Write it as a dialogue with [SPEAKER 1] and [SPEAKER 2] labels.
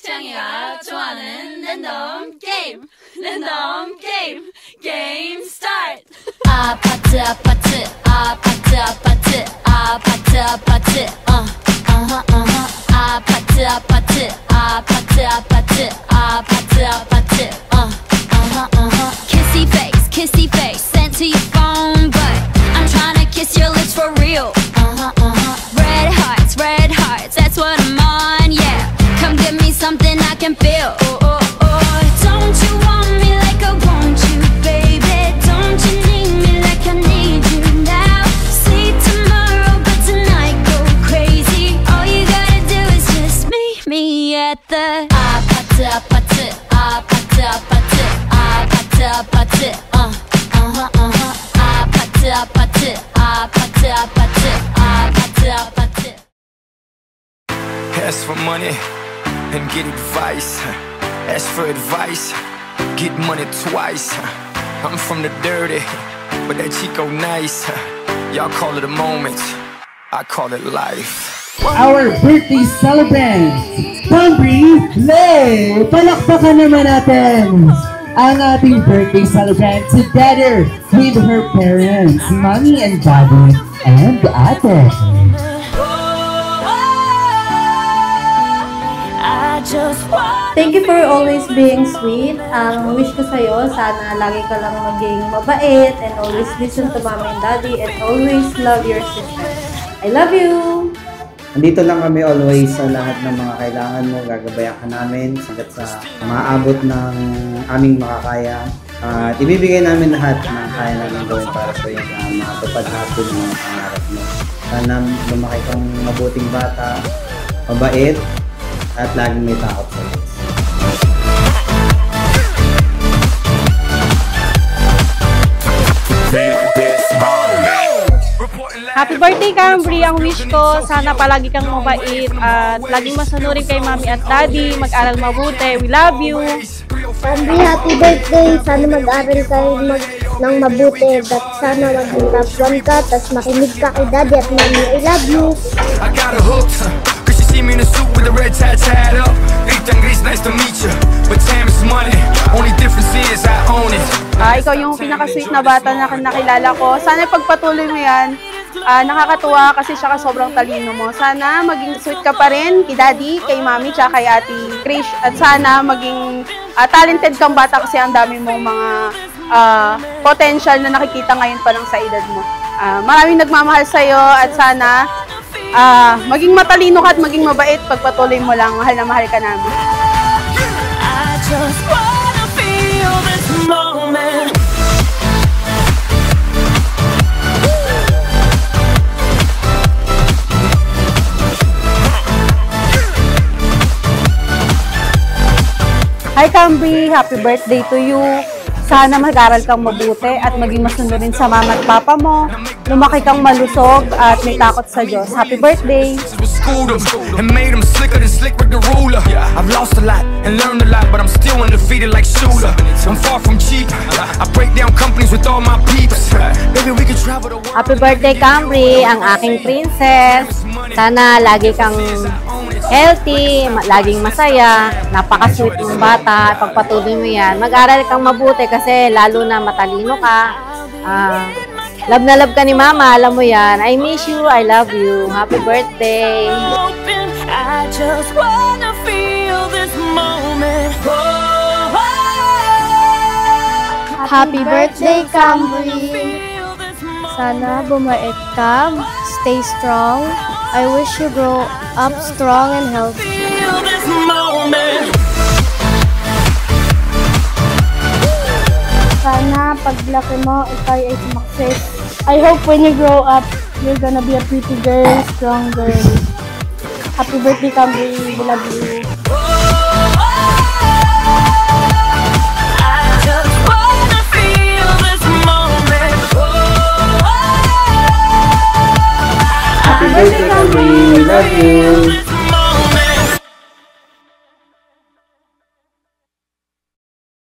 [SPEAKER 1] 태양이가 좋아하는 랜덤 게임 게임 스타트. 아파트 아파트 아파트 아파트 아파트 아파트 아파트 아파트 아파트 아파트 아파트 아파트 kissy face sent to your phone, but I'm trying to kiss your lips for real. Red hearts, that's what I'm on, yeah. Come give me something I can feel. Don't you want me like I want you, baby? Don't you need me like I need you now? See tomorrow, but tonight go crazy. All you gotta do is just meet me at the 아파트 아파트 아파트 아파트 아파트 아파트 아파트 아파트 아파트 아파트 아파트 아파트.
[SPEAKER 2] Ask for money and get advice. Ask for advice, get money twice. I'm from the dirty, but that Chico nice. Y'all call it a moment, I call it life.
[SPEAKER 3] Our birthday celebrants, Camry Lay! Palakpakan naman natin ang ating birthday celebrant together with her parents, mommy and daddy, and ate.
[SPEAKER 4] Thank you for always being sweet. Ang wish ko sa'yo, sana lagi ka lang maging mabait and always listen to mommy and daddy and always love your sister. I love you!
[SPEAKER 5] Andito lang kami always sa lahat ng mga kailangan mo. Gagabayan ka namin hanggat sa maabot ng aming makakaya. At ibibigay namin lahat ng kaya namin gawin para sa iyo na matupad hapon ng mga pangarap mo. Sana lumaki kang mabuting bata, mabait, at laging may takot sa iyo.
[SPEAKER 6] Happy birthday, Camry! Ang wish ko, sana palagi kang mabait at laging masunurin kay mami at daddy, mag-aral mabuti. We love you!
[SPEAKER 7] Camry, happy birthday! Sana mag-aral kayo ng mabuti at sana maging top 1 ka, tapos makinig ka kay daddy at mami. I love you!
[SPEAKER 2] I got a hook, cause she see me in a suit with a red tie tied up. Ethan Gris, nice to meet you, but time is money. Only difference is I own it.
[SPEAKER 6] Ikaw yung pinaka-sweet na bata na nakilala ko. Sana pagpatuloy mo yan. Nakakatuwa kasi siya ka sobrang talino mo. Sana maging sweet ka pa rin kay daddy, kay mami, tsaka kay ate Krish. At sana maging talented kang bata kasi ang dami mong mga potential na nakikita ngayon pa lang sa edad mo. Maraming nagmamahal sa'yo at sana maging matalino ka at maging mabait. Pagpatuloy mo lang, mahal na mahal ka namin.
[SPEAKER 1] I just wanna feel this moment.
[SPEAKER 6] Hi Camry! Happy birthday to you! Sana mag-aral kang mabuti at maging masunurin sa mama at papa mo. Lumaki kang malusog at may takot sa Diyos. Happy birthday!
[SPEAKER 2] And made them slicker than slick with the ruler. I've lost a lot and learned a lot, but I'm still undefeated like Shula. I'm far from cheap. I break down companies with all my peeps. Baby, we can travel the world.
[SPEAKER 4] Happy birthday, Camry! Ang aking princess. Sana lagi kang healthy, laging masaya, napaka-sweet ng bata, pagpatuloy mo yan. Mag-aral kang mabuti kasi lalo na matalino ka. Love na love ka ni mama, alam mo yan. I miss you, I love you. Happy birthday!
[SPEAKER 1] I just wanna feel this moment.
[SPEAKER 7] Happy birthday, Camry! Sana bumait ka, stay strong. I wish you grow up strong and healthy. Sana paglaki mo, ikaw ay sumakses. I hope when you grow up, you're gonna be a pretty girl, strong girl. Happy birthday, Camry. We love you.
[SPEAKER 5] Happy birthday, Camry! We love you!